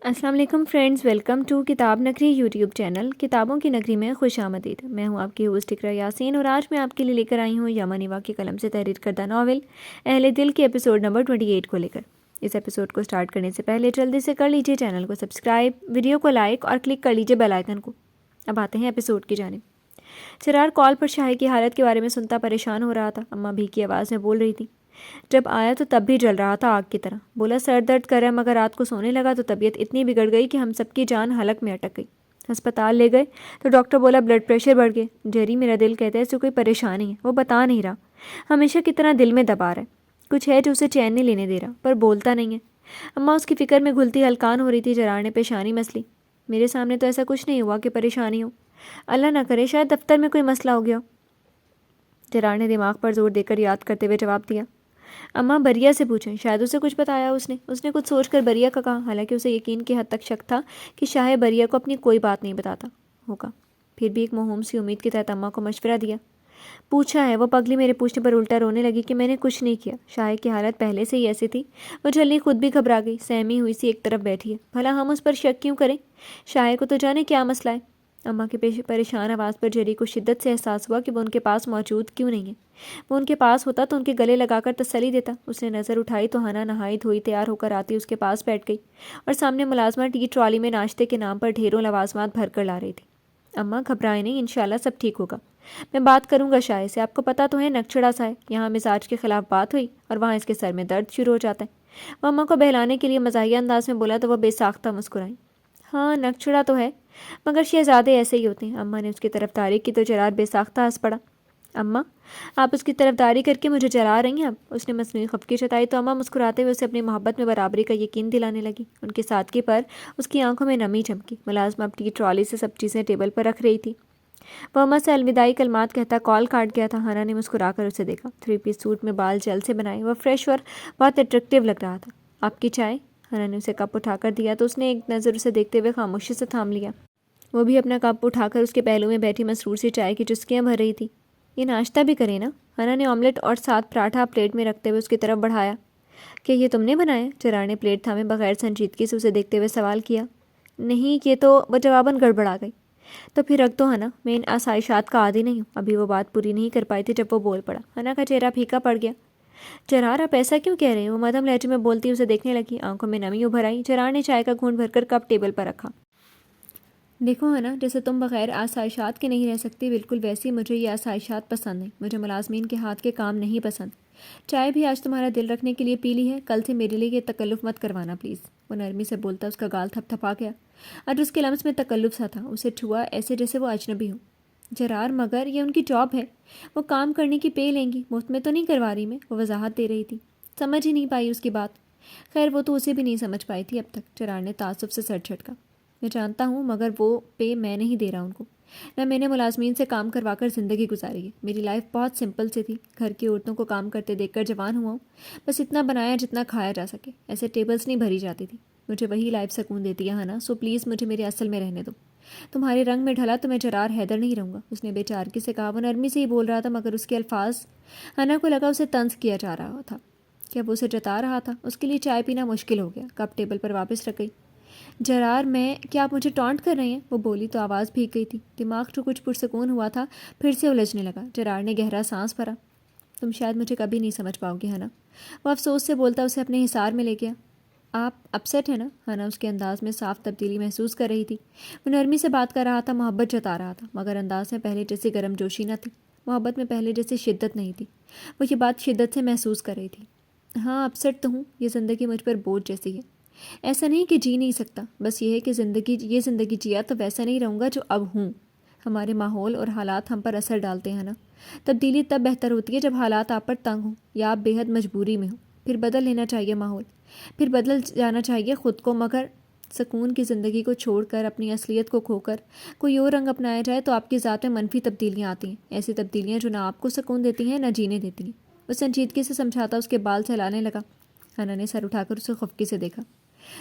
السلام علیکم friends, welcome to کتاب نگری یوٹیوب چینل کتابوں کی نگری میں خوش آمدید۔ میں ہوں آپ کی ہوسٹ اقرا یاسین اور آج میں آپ کے لیے لے کر آئی ہوں یمن کی قلم سے تحریر کردہ ناول اہل دل کے ایپیسوڈ نمبر 28 کو لے کر۔ اس ایپیسوڈ کو سٹارٹ کرنے سے پہلے جلدی سے کر لیجئے چینل کو سبسکرائب، ویڈیو کو لائک اور کلک کر لیجئے بیل آئیکن کو۔ اب آتے ہیں ایپیسوڈ کی جانب۔ چرار کال پر شاہد کی حالت کے بارے میں سنتا پریشان ہو رہا تھا۔ اماں بھیکی آواز میں بول رہی تھی۔ جب آیا تو تب بھی جل رہا تھا آگ کی طرح۔ بولا سر درد کر ہے، مگر رات کو سونے لگا تو طبیعت اتنی بگڑ گئی کہ ہم سب کی جان حلق میں اٹک گئی۔ ہسپتال لے گئے تو ڈاکٹر بولا بلڈ پریشر بڑھ گیا۔ جیری میرا دل کہتا ہے اسے کوئی پریشانی ہے، وہ بتا نہیں رہا، ہمیشہ کی طرح دل میں دبا رہا ہے، کچھ ہے جو اسے چین نہیں لینے دے رہا، پر بولتا نہیں ہے۔ اماں اس کی فکر میں گھلتی ہلکان ہو رہی تھی۔ جرار نے پیشانی مسلی۔ میرے سامنے تو ایسا کچھ نہیں ہوا کہ پریشانی ہو، اللہ نہ کرے شاید دفتر میں کوئی مسئلہ ہو گیا ہو۔ جرار نے دماغ پر زور دے کر یاد کرتے ہوئے جواب دیا۔ اماں بریا سے پوچھیں، شاید اسے کچھ بتایا اس نے کچھ سوچ کر بریا کا کہا، حالانکہ اسے یقین کی حد تک شک تھا کہ شاہ بریا کو اپنی کوئی بات نہیں بتاتا ہوگا۔ پھر بھی ایک موہوم سی امید کے تحت اماں کو مشورہ دیا۔ پوچھا ہے، وہ پگلی میرے پوچھنے پر الٹا رونے لگی کہ میں نے کچھ نہیں کیا، شاہ کی حالت پہلے سے ہی ایسی تھی۔ وہ جلدی خود بھی گھبرا گئی، سہمی ہوئی سی ایک طرف بیٹھی ہے، بھلا ہم اس پر شک کیوں کریں، شاہ کو تو جانے کیا مسئلہ ہے۔ اماں کی پریشان آواز پر جیری کو شدت سے احساس ہوا کہ وہ ان کے پاس موجود کیوں نہیں ہے۔ وہ ان کے پاس ہوتا تو ان کے گلے لگا کر تسلی دیتا۔ اس نے نظر اٹھائی تو ہنا نہائی دھوئی تیار ہو کر آتی اس کے پاس بیٹھ گئی اور سامنے ملازمہ ٹی ٹرالی میں ناشتے کے نام پر ڈھیروں لوازمات بھر کر لا رہی تھی۔ اماں گھبرائیں نہیں، انشاءاللہ سب ٹھیک ہوگا، میں بات کروں گا شاہ سے، آپ کو پتہ تو ہے نکچڑا سا ہے، یہاں مزاج کے خلاف بات ہوئی اور وہاں اس کے سر میں درد شروع ہو جاتا ہے۔ وہ اماں کو بہلانے کے لیے مزاحیہ انداز میں بولا تو وہ بے ساختہ مسکرائیں۔ ہاں نکچڑا تو ہے، مگر شہزادے ایسے ہی ہوتے ہیں۔ اماں نے اس کی طرف داری کی تو جرار بے ساختہ ہنس پڑا۔ اماں آپ اس کی طرف داری کر کے مجھے جلا رہی ہیں اب؟ اس نے مصنوعی خفگی جتائی تو اماں مسکراتے ہوئے اسے اپنی محبت میں برابری کا یقین دلانے لگی۔ ان کی سادگی پر اس کی آنکھوں میں نمی چمکی۔ ملازمہ اب ٹی ٹرالی سے سب چیزیں ٹیبل پر رکھ رہی تھی۔ وہ اماں سے الوداعی کلمات کہتا کال کاٹ گیا تھا۔ ہنا نے مسکرا کر اسے دیکھا۔ 3 پیس سوٹ میں بال جل سے بنائے، وہ فریش اور بہت اٹریکٹیو لگ رہا تھا۔ آپ کی چائے؟ ہنا نے اسے کپ اٹھا کر دیا تو اس نے ایک نظر اسے دیکھتے ہوئے خاموشی سے تھام لیا۔ وہ بھی اپنا کپ اٹھا کر اس کے پہلو میں بیٹھی مسرور سی چائے کی چسکیاں بھر رہی تھی۔ یہ ناشتہ بھی کرے نا؟ ہنا نے آملیٹ اور ساتھ پراٹھا پلیٹ میں رکھتے ہوئے اس کی طرف بڑھایا۔ کہ یہ تم نے بنایا؟ جرار نے پلیٹ تھامے بغیر سنجیدگی سے اسے دیکھتے ہوئے سوال کیا۔ نہیں یہ تو، وہ جواباً گڑبڑا گئی۔ تو پھر رکھ دو ہنا، میں ان آسائشات کا عادی نہیں ہوں۔ ابھی وہ بات پوری نہیں کر پائی تھی جب وہ بول پڑا۔ ہنا کا چہرہ پھیکا پڑ گیا۔ جرار آپ ایسا کیوں کہہ رہے ہیں؟ وہ مدھم لہجے میں بولتی اسے دیکھنے لگی، آنکھوں میں نمی ابھر آئی۔ جرار نے چائے کا گھونٹ بھر کر کپ ٹیبل پر رکھا۔ دیکھو ہنا، جیسے تم بغیر آسائشات کے نہیں رہ سکتی، بالکل ویسی مجھے یہ آسائشات پسند نہیں۔ مجھے ملازمین کے ہاتھ کے کام نہیں پسند۔ چائے بھی آج تمہارا دل رکھنے کے لیے پی لی ہے، کل سے میرے لیے یہ تکلف مت کروانا پلیز۔ وہ نرمی سے بولتا اس کا گال تھپ تھپا گیا۔ آج اس کے لمس میں تکلف سا تھا، اسے چھوا ایسے جیسے وہ اجنبی ہو۔ جرار مگر یہ ان کی جاب ہے، وہ کام کرنے کی پے لیں گی، مفت میں تو نہیں کروا رہی میں، وہ وضاحت دے رہی تھی۔ سمجھ ہی نہیں پائی اس کی بات۔ خیر وہ تو اسے بھی نہیں سمجھ پائی تھی اب تک۔ جرار نے تعصب سے سر جھٹکا۔ میں جانتا ہوں، مگر وہ پے میں نہیں دے رہا ان کو، نہ میں نے ملازمین سے کام کروا کر زندگی گزاری ہے۔ میری لائف بہت سمپل سی تھی، گھر کی عورتوں کو کام کرتے دیکھ کر جوان ہوا ہوں، بس اتنا بنایا جتنا کھایا جا سکے، ایسے ٹیبلز نہیں بھری جاتی تھی۔ مجھے وہی لائف سکون دیتی ہے ہنا، سو پلیز مجھے میرے اصل میں رہنے دو۔ تمہارے رنگ میں ڈھلا تو میں جرار حیدر نہیں رہوں گا، اس نے بے چارگی سے کہا۔ وہ نرمی سے ہی بول رہا تھا مگر اس کے الفاظ ہنا کو لگا اسے طنز کیا جا رہا تھا۔ کیا وہ اسے جتا رہا تھا؟ اس کے لیے چائے پینا مشکل ہو گیا۔ کپ ٹیبل پر واپس رکھ گئی۔ جرار کیا آپ مجھے ٹانٹ کر رہے ہیں؟ وہ بولی تو آواز بھیگ گئی تھی۔ دماغ جو کچھ پرسکون ہوا تھا پھر سے الجھنے لگا۔ جرار نے گہرا سانس بھرا۔ تم شاید مجھے کبھی نہیں سمجھ پاؤ گی ہنا، وہ افسوس سے بولتا اسے اپنے حصار میں لے گیا۔ آپ اپسیٹ ہیں نا؟ ہنا اس کے انداز میں صاف تبدیلی محسوس کر رہی تھی۔ وہ نرمی سے بات کر رہا تھا، محبت جتا رہا تھا، مگر انداز میں پہلے جیسی گرم جوشی نہ تھی، محبت میں پہلے جیسی شدت نہیں تھی۔ وہ یہ بات شدت سے محسوس کر رہی تھی۔ ہاں اپسیٹ تو ہوں، یہ زندگی مجھ پر بوجھ جیسی ہے، ایسا نہیں کہ جی نہیں سکتا، بس یہ ہے کہ یہ زندگی جیا تو ویسا نہیں رہوں گا جو اب ہوں۔ ہمارے ماحول اور حالات ہم پر اثر ڈالتے ہیں نا، تبدیلی تب بہتر ہوتی ہے جب حالات آپ پر تنگ ہوں یا آپ بے حد مجبوری میں ہوں، پھر بدل لینا چاہیے ماحول، پھر بدل جانا چاہیے خود کو، مگر سکون کی زندگی کو چھوڑ کر، اپنی اصلیت کو کھو کر کوئی اور رنگ اپنایا جائے تو آپ کی ذات میں منفی تبدیلیاں آتی ہیں، ایسی تبدیلیاں جو نہ آپ کو سکون دیتی ہیں نہ جینے دیتی ہیں۔ وہ سنجیدگی سے سمجھاتا اس کے بال سہلانے لگا۔ ہنا نے سر اٹھا کر اسے خفگی سے دیکھا۔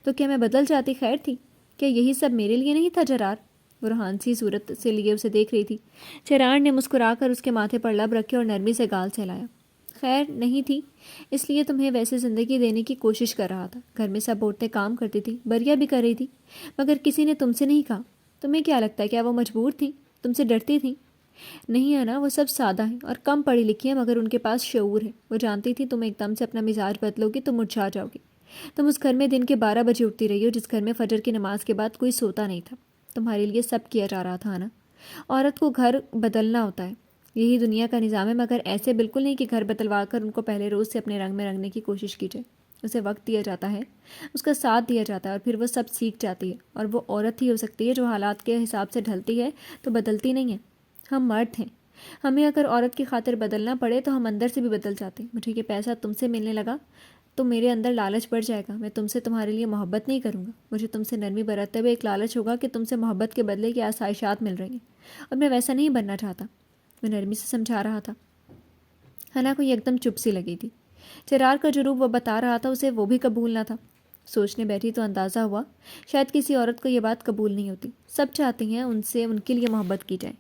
تو کیا میں بدل جاتی خیر تھی؟ کیا یہی سب میرے لیے نہیں تھا جرار؟ وہ روحانسی صورت سے لیے اسے دیکھ رہی تھی۔ جرار نے مسکرا کر اس کے ماتھے پر لب رکھے اور نرمی سے گال سہلایا۔ خیر نہیں تھی، اس لیے تمہیں ویسے زندگی دینے کی کوشش کر رہا تھا۔ گھر میں سب عورتیں کام کرتی تھی، بریا بھی کر رہی تھی، مگر کسی نے تم سے نہیں کہا۔ تمہیں کیا لگتا ہے، کیا وہ مجبور تھیں؟ تم سے ڈرتی تھیں؟ نہیں انا، وہ سب سادہ ہیں اور کم پڑھی لکھی ہیں، مگر ان کے پاس شعور ہے۔ وہ جانتی تھی تم ایک دم سے اپنا مزاج بدلو گی تو مرجھا جاؤ گی۔ تم اس گھر میں دن کے 12 بجے اٹھتی رہی ہو، جس گھر میں فجر کی نماز کے بعد کوئی سوتا نہیں تھا۔ تمہارے لیے سب کیا جا رہا تھا نا۔ عورت کو گھر بدلنا ہوتا ہے، یہی دنیا کا نظام ہے، مگر ایسے بالکل نہیں کہ گھر بدلوا کر ان کو پہلے روز سے اپنے رنگ میں رنگنے کی کوشش کی جائے۔ اسے وقت دیا جاتا ہے، اس کا ساتھ دیا جاتا ہے، اور پھر وہ سب سیکھ جاتی ہے۔ اور وہ عورت ہی ہو سکتی ہے جو حالات کے حساب سے ڈھلتی ہے تو بدلتی نہیں ہے۔ ہم مرد ہیں، ہمیں اگر عورت کی خاطر بدلنا پڑے تو ہم اندر سے بھی بدل جاتے ہیں۔ مجھے یہ پیسہ تم سے ملنے لگا تو میرے اندر لالچ بڑھ جائے گا۔ میں تم سے تمہارے لیے محبت نہیں کروں گا، مجھے تم سے نرمی برتتے ہوئے ایک لالچ ہوگا کہ تم سے محبت کے بدلے کی آسائشات مل رہی ہیں، اور میں ویسا نہیں بننا چاہتا۔ میں نرمی سے سمجھا رہا تھا۔ ہنا کو ایک دم چپ سی لگی تھی۔ چرار کا جروب وہ بتا رہا تھا اسے وہ بھی قبول نہ تھا۔ سوچنے بیٹھی تو اندازہ ہوا شاید کسی عورت کو یہ بات قبول نہیں ہوتی۔ سب چاہتی ہیں ان سے ان کے لیے محبت کی جائے۔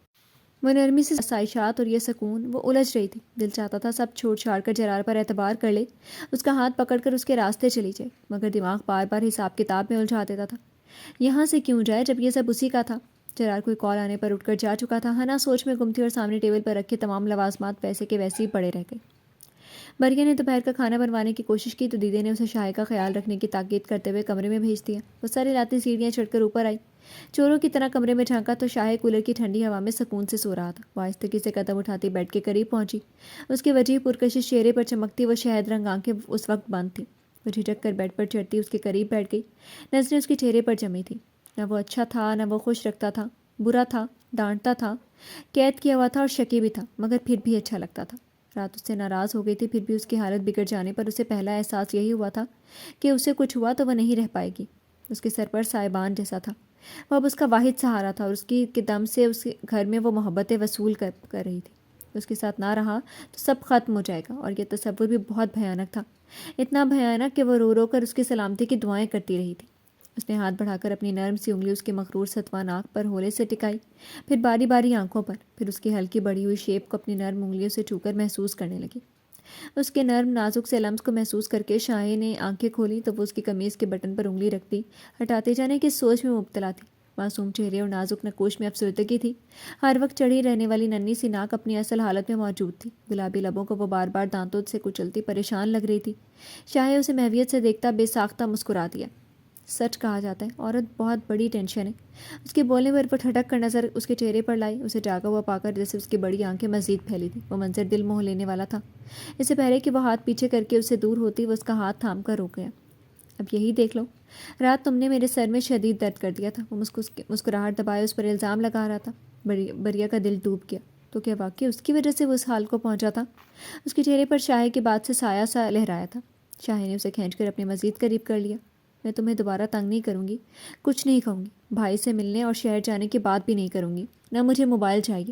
وہ نرمی سے آسائشات اور یہ سکون، وہ الجھ رہی تھی۔ دل چاہتا تھا سب چھوڑ چھاڑ کر جرار پر اعتبار کر لے، اس کا ہاتھ پکڑ کر اس کے راستے چلی جائے، مگر دماغ بار بار حساب کتاب میں الجھا دیتا تھا۔ یہاں سے کیوں جائے جب یہ سب اسی کا تھا؟ جرار کوئی کال آنے پر اٹھ کر جا چکا تھا۔ ہنا سوچ میں گم تھی اور سامنے ٹیبل پر رکھے تمام لوازمات ویسے کے ویسے ہی پڑے رہ گئے۔ بریا نے دوپہر کا کھانا بنوانے کی کوشش کی تو دیدے نے اسے شاہی کا خیال رکھنے کی تاکید کرتے ہوئے کمرے میں بھیج دیا۔ وہ سر ہلاتی سیڑھیاں چڑھ کر اوپر آئی، چوروں کی طرح کمرے میں جھانکا تو شاہی کولر کی ٹھنڈی ہوا میں سکون سے سو رہا تھا۔ وہ آہستگی سے قدم اٹھاتی بیڈ کے قریب پہنچی۔ اس کے وجیح پرکشش چہرے پر چمکتی وہ شہد رنگ آنکھیں اس وقت بند تھیں۔ وہ جھجک کر بیڈ پر چڑھتی اس کے قریب بیٹھ گئی۔ نظریں اس کے چہرے پر جمی تھیں۔ نہ وہ اچھا تھا، نہ وہ خوش رکھتا تھا، برا تھا، ڈانٹتا تھا، قید کیا ہوا تھا اور شکی بھی تھا، مگر پھر بھی اچھا لگتا تھا۔ رات اس سے ناراض ہو گئی تھی، پھر بھی اس کی حالت بگڑ جانے پر اسے پہلا احساس یہی ہوا تھا کہ اسے کچھ ہوا تو وہ نہیں رہ پائے گی۔ اس کے سر پر سائبان جیسا تھا، وہ اب اس کا واحد سہارا تھا، اور اس کی دم سے اس کے گھر میں وہ محبتیں وصول کر رہی تھی۔ اس کے ساتھ نہ رہا تو سب ختم ہو جائے گا، اور یہ تصور بھی بہت بھیانک تھا، اتنا بھیانک کہ وہ رو رو کر اس کی سلامتی کی دعائیں کرتی رہی تھی۔ اس نے ہاتھ بڑھا کر اپنی نرم سی انگلی اس کے مغرور ستوان ناک پر ہولے سے ٹکائی، پھر باری باری آنکھوں پر، پھر اس کی ہلکی بڑھی ہوئی شیپ کو اپنی نرم انگلیوں سے چھو کر محسوس کرنے لگی۔ اس کے نرم نازک سے لمس کو محسوس کر کے شاہی نے آنکھیں کھولی تو وہ اس کی قمیض کے بٹن پر انگلی رکھتی ہٹاتے جانے کی سوچ میں مبتلا تھی۔ معصوم چہرے اور نازک نکوش میں افسردگی تھی۔ ہر وقت چڑھی رہنے والی ننھی سی ناک اپنی اصل حالت میں موجود تھی۔ گلابی لبوں کو وہ بار بار دانتوں سے کچلتی پریشان لگ رہی تھی۔ شاہی اسے محویت سے دیکھتا بے ساختہ مسکرا دیا۔ سچ کہا جاتا ہے عورت بہت بڑی ٹینشن ہے۔ اس کے بولنے پر وہ ٹھٹک کر نظر اس کے چہرے پر لائی، اسے جاگا ہوا پا کر جیسے اس کی بڑی آنکھیں مزید پھیلی تھی۔ وہ منظر دل موہ لینے والا تھا۔ اس سے پہلے کہ وہ ہاتھ پیچھے کر کے اس سے دور ہوتی، وہ اس کا ہاتھ تھام کر رک گیا۔ اب یہی دیکھ لو، رات تم نے میرے سر میں شدید درد کر دیا تھا۔ وہ مسکراہٹ دبائے اس پر الزام لگا رہا تھا۔ بریا کا دل ڈوب گیا۔ تو کیا واقعی اس کی وجہ سے وہ اس حال کو پہنچا تھا؟ اس کے چہرے پر شاہی کی بات سے سایہ سا لہرایا تھا۔ شاہی نے اسے کھینچ کر اپنے مزید قریب کر لیا۔ میں تمہیں دوبارہ تنگ نہیں کروں گی، کچھ نہیں کہوں گی، بھائی سے ملنے اور شہر جانے کی بات بھی نہیں کروں گی، نہ مجھے موبائل چاہیے۔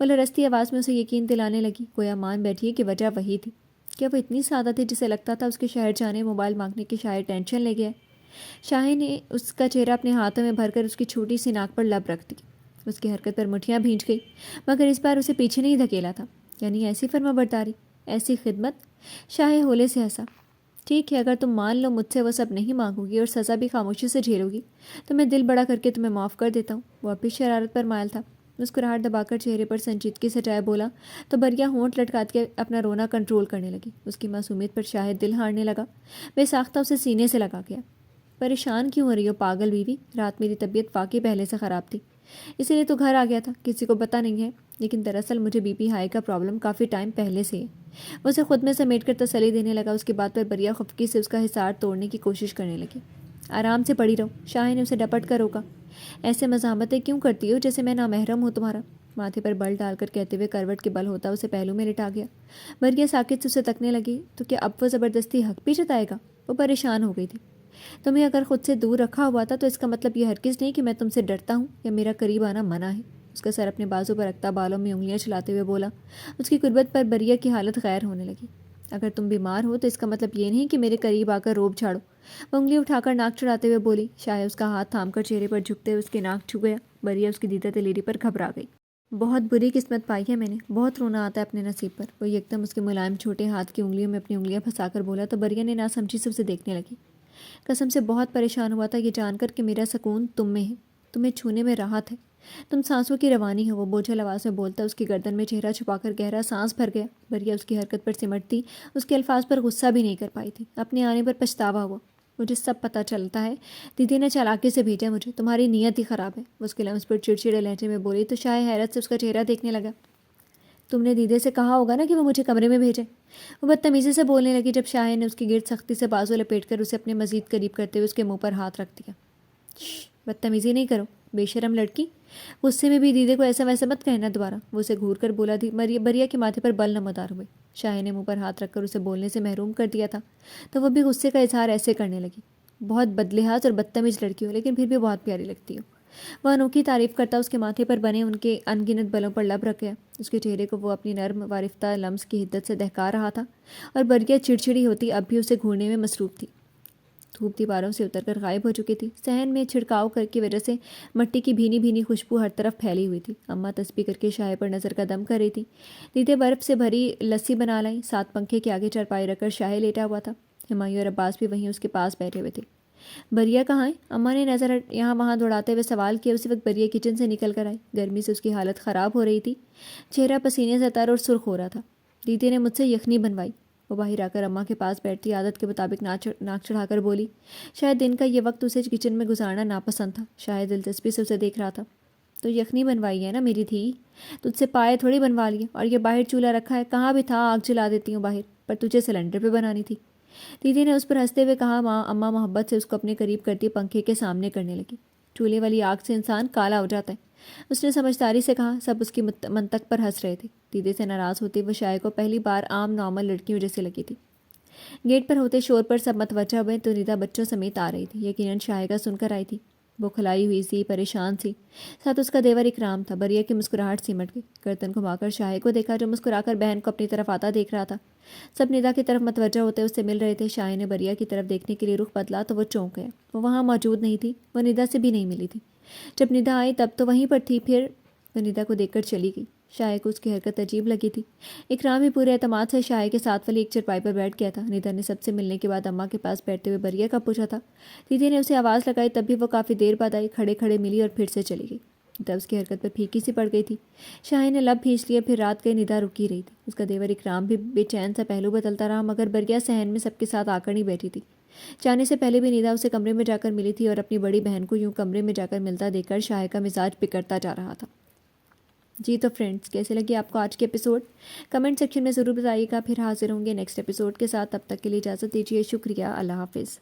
وہ لرزتی آواز میں اسے یقین دلانے لگی، گویا مان بیٹھی ہے کہ وجہ وہی تھی۔ کیا وہ اتنی سادہ تھی جسے لگتا تھا اس کے شہر جانے، موبائل مانگنے کی شاید ٹینشن لے گیا؟ شاہی نے اس کا چہرہ اپنے ہاتھوں میں بھر کر اس کی چھوٹی سی ناک پر لب رکھ دی۔ اس کی حرکت پر مٹھیاں بھینچ گئی، مگر اس بار اسے پیچھے نہیں دھکیلا تھا۔ یعنی ایسی فرما برداری، ایسی خدمت؟ شاہی ہولے سے ہنسا۔ ٹھیک ہے، اگر تم مان لو مجھ سے وہ سب نہیں مانگو گی اور سزا بھی خاموشی سے جھیلو گی تو میں دل بڑا کر کے تمہیں معاف کر دیتا ہوں۔ وہ اب بھی شرارت پر مائل تھا۔ مسکراہٹ دبا کر چہرے پر سنجیدگی سجائے بولا تو بریا ہونٹ لٹکات کے اپنا رونا کنٹرول کرنے لگی۔ اس کی معصومیت پر شاہد دل ہارنے لگا، بے ساختہ اسے سینے سے لگا گیا۔ پریشان کیوں ہو رہی ہو پاگل بیوی؟ رات میری طبیعت واقعی پہلے سے خراب تھی، اسی لیے تو گھر آ گیا تھا، کسی کو پتہ نہیں ہے، لیکن دراصل مجھے بی پی ہائی کا پرابلم کافی ٹائم پہلے سے ہے۔ وہ اسے خود میں سمیٹ کر تسلی دینے لگا۔ اس کی بات پر بریا خفگی سے اس کا حصار توڑنے کی کوشش کرنے لگی۔ آرام سے پڑی رہو، شاہی نے اسے ڈپٹ کر روکا۔ ایسے مزاحمتیں کیوں کرتی ہو جیسے میں نامحرم ہوں تمہارا؟ ماتھے پر بل ڈال کر کہتے ہوئے کروٹ کے بل ہوتا اسے پہلو میں لٹا گیا۔ بریا ساکت سے اسے تکنے لگی۔ تو کیا اب وہ زبردستی حق بھی جتائے گا؟ وہ پریشان ہو گئی تھی۔ تمہیں اگر خود سے دور رکھا ہوا تھا تو اس کا مطلب یہ ہرگز نہیں کہ میں تم سے ڈرتا ہوں یا میرا قریب آنا منع ہے۔ اس کا سر اپنے بازو پر رکھتا بالوں میں انگلیاں چلاتے ہوئے بولا۔ اس کی قربت پر بریا کی حالت غیر ہونے لگی۔ اگر تم بیمار ہو تو اس کا مطلب یہ نہیں کہ میرے قریب آ کر روب جھاڑو۔ وہ انگلی اٹھا کر ناک چڑھاتے ہوئے بولی۔ شاہد اس کا ہاتھ تھام کر چہرے پر جھکتے ہوئے اس کی ناک چھو گیا۔ بریا اس کی دیدہ دلیری پر گھبرا گئی۔ بہت بری قسمت پائی ہے میں نے، بہت رونا آتا ہے اپنے نصیب پر۔ وہ یکدم اس کے ملائم چھوٹے ہاتھ کی انگلیوں میں اپنی انگلیاں پھنسا کر بولا تو بریا نے ناسمجھی سے اسے دیکھنے لگی۔ قسم سے بہت پریشان ہوا تھا یہ جان کر کہ میرا سکون تم میں ہے، تمہیں چھونے میں راحت ہے، تم سانسوں کی روانی ہو۔ وہ بوجھل آواز میں بولتا اس کی گردن میں چہرہ چھپا کر گہرا سانس بھر گیا۔ بریا اس کی حرکت پر سمٹتی اس کے الفاظ پر غصہ بھی نہیں کر پائی تھی۔ اپنے آنے پر پچھتاوا ہوا۔ مجھے سب پتہ چلتا ہے، دیدی نے چالاکی سے بھیجا مجھے، تمہاری نیت ہی خراب ہے۔ وہ اس کے لمس پر چڑچڑے لہجے میں بولی تو شاہ حیرت سے اس کا چہرہ دیکھنے لگا۔ تم نے دیدے سے کہا ہوگا نا کہ وہ مجھے کمرے میں بھیجے۔ وہ بدتمیزی سے بولنے لگی جب شاہ نے اس کی گرد سختی سے بازو لپیٹ کر اسے اپنے مزید قریب کرتے ہوئے اس کے منہ پر ہاتھ رکھ دیا۔ بدتمیزی نہیں کرو بے شرم لڑکی، غصے میں بھی دیدے کو ایسا ویسا مت کہنا دوبارہ۔ وہ اسے گھور کر بولا تھی۔ بریا کے ماتھے پر بل نمودار ہوئے۔ شاہ نے منہ پر ہاتھ رکھ کر اسے بولنے سے محروم کر دیا تھا تو وہ بھی غصے کا اظہار ایسے کرنے لگی۔ بہت بدلحاظ اور بدتمیز لڑکی ہو لیکن پھر بھی بہت پیاری لگتی ہو۔ وہ انوکھی تعریف کرتا اس کے ماتھے پر بنے ان کے ان گنت بلوں پر لب رکھ گیا۔ اس کے چہرے کو وہ اپنی نرم وارفتہ لمس کی حدت سے دہکا رہا تھا اور بریا چڑچڑی ہوتی اب بھی اسے گھورنے میں مصروف تھی۔ دھوپ دیواروں سے اتر کر غائب ہو چکی تھی۔ صحن میں چھڑکاؤ کی وجہ سے مٹی کی بھینی بھینی خوشبو ہر طرف پھیلی ہوئی تھی۔ اماں تسبیح کر کے شاہ پر نظر کا دم کر رہی تھی۔ دیدے برف سے بھری لسی بنا لائیں۔ 7 پنکھے کے آگے چارپائی رکھ کر شاہ لیٹا ہوا تھا۔ ہمایوں اور عباس بھی وہیں اس کے پاس بیٹھے ہوئے تھے۔ بریا کہاں ہے؟ اماں نے نظر یہاں وہاں دوڑاتے ہوئے سوال کیا۔ اسی وقت بریا کچن سے نکل کر آئی۔ گرمی سے اس کی حالت خراب ہو رہی تھی، چہرہ پسینے سے تر اور سرخ ہو رہا تھا۔ دیدی نے مجھ سے یخنی بنوائی۔ وہ باہر آ کر اماں کے پاس بیٹھتی عادت کے مطابق ناک چڑھا کر بولی۔ شاید دن کا یہ وقت اسے کچن میں گزارنا ناپسند تھا۔ شاید دلچسپی سے اسے دیکھ رہا تھا۔ تو یخنی بنوائی ہے نا میری دھی، تجھ سے پائے تھوڑی بنوا لیے۔ اور یہ باہر چولہا رکھا ہے، کہاں بھی تھا آگ جلا دیتی ہوں باہر، پر تجھے سلنڈر پہ بنانی تھی۔ دیدی نے اس پر ہنستے ہوئے کہا۔ اماں محبت سے اس کو اپنے قریب کرتی پنکھے کے سامنے کرنے لگی۔ چولہے والی آگ سے انسان کالا ہو جاتا ہے، اس نے سمجھداری سے کہا۔ سب اس کی منطق پر ہنس رہے تھے۔ دیدی سے ناراض ہوتے وہ شاہ کو پہلی بار عام نارمل لڑکیوں جیسے لگی تھی۔ گیٹ پر ہوتے شور پر سب متوجہ ہوئے تو ندا بچوں سمیت آ رہی تھی۔ یقیناً شاہگہ سن کر آئی تھی۔ وہ کھلائی ہوئی سی، پریشان سی، ساتھ اس کا دیور اکرام تھا۔ بریا کی مسکراہٹ سمٹ گئی۔ گردن گھما کر شاہ کو دیکھا جو مسکرا کر بہن کو اپنی طرف آتا دیکھ رہا تھا۔ سب ندا کی طرف متوجہ ہوتے اس سے مل رہے تھے۔ شاہ نے بریا کی طرف دیکھنے کے لیے رخ بدلا تو وہ چونک گیا۔ وہ وہاں موجود نہیں تھی، وہ ندا سے بھی نہیں ملی تھی۔ جب ندا آئی تب تو وہیں پر تھی، پھر وہ ندا کو دیکھ کر چلی گئی۔ شاہ کو اس کی حرکت عجیب لگی تھی۔ اکرام بھی پورے اعتماد سے شاہ کے ساتھ والی ایک چرپائی پر بیٹھ گیا تھا۔ ندا نے سب سے ملنے کے بعد اماں کے پاس بیٹھتے ہوئے بریا کا پوچھا تھا۔ دیدی نے اسے آواز لگائی تب بھی وہ کافی دیر بعد آئی، کھڑے کھڑے ملی اور پھر سے چلی گئی۔ ندا اس کی حرکت پر پھیکی سی پڑ گئی تھی۔ شاہ نے لب کھینچ لیا، پھر رات گئی ندا رکی رہی تھی۔ اس کا دیور اکرام بھی بے چین سا پہلو بدلتا رہا، مگر بریا صحن میں سب کے ساتھ آ کر نہیں بیٹھی تھی۔ جانے سے پہلے بھی ندا اسے کمرے میں جا کر ملی تھی اور اپنی بڑی بہن کو یوں کمرے میں جا کر ملتا دیکھ کر شاہ کا مزاج بگڑتا جا رہا تھا۔ جی تو فرینڈس، کیسے لگی آپ کو آج کے ایپیسوڈ؟ کمنٹ سیکشن میں ضرور بتائیے گا۔ پھر حاضر ہوں گے نیکسٹ ایپیسوڈ کے ساتھ، تب تک کے لیے اجازت دیجیے۔ شکریہ، اللہ حافظ۔